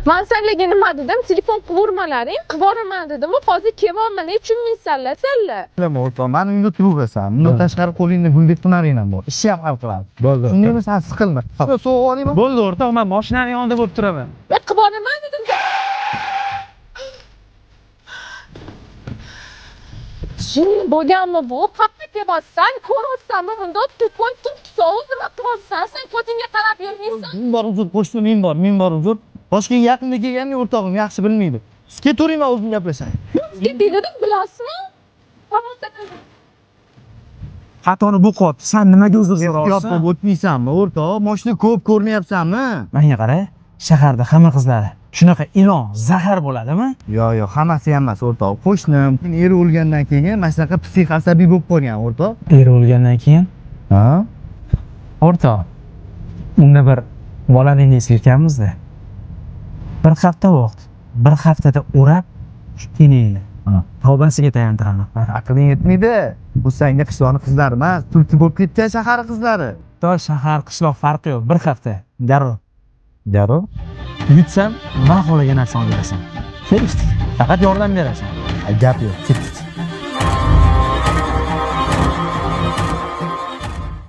Men senlarga nima dedim? Telefon qilurmalaring, boraman dedim. Hozir kelolman, tushunmaysanlar senlar. Nima o'rtoq, meni uyda turasan. Bundan tashqari qo'lingda guldek hunaring ham bor. Ishni ham hal qilamiz. Bo'ldi. Shundaymi, sen siqilma. So'g'ib olaymi? Bo'ldi o'rtoq, men mashinaning yonida bo'lib turaman. Qilib boraman dedim. Sen bo'lganmi bu? Qaqqa kebasan, ko'rsanmi bunda telefon tutsa, nima qilasan? Sen ko'tingga qarab yurmaysan. Men bor uzr, qo'shni men bor uzr. Boshqa yaqinda kelganda o'rtog'im yaxshi bilmaydi. Sizga to'ring, o'zim gaplashsam. Sizga dedim, bilasizmi? Xatoni bu qopti. Sen nimaga uzr so'rayapsan? Yo'q, o'tmaysanmi o'rtoq? Mashina ko'p ko'rmayapsanmi? Menga qara, shaharda hamma qizlari shunaqa ilon, zahar bo'ladimi? Yo'q, hammasi ham emas o'rtoq. Qo'shnim eri o'lgandan keyin mana shunaqa psix asabiy bo'lib qolgan o'rtoq. Eri o'lgandan keyin? Ha? O'rtoq, unda bir bolalingiz ekanmiz-da. Bir hafta vaqt, bir haftada o'rab, tiningni. Tavbasiga tayintiraman. Aqling yetmaydi. Bu senga qishloqni qizlari emas, tulki bo'lib ketgan shahar qizlari. Shahar, qishloq farqi yo'q. Bir hafta. Darrov. Darrov? Yutsam, men xohlagan narsani berasan. Faqat yordam berasan. Gap yo'q. Ket.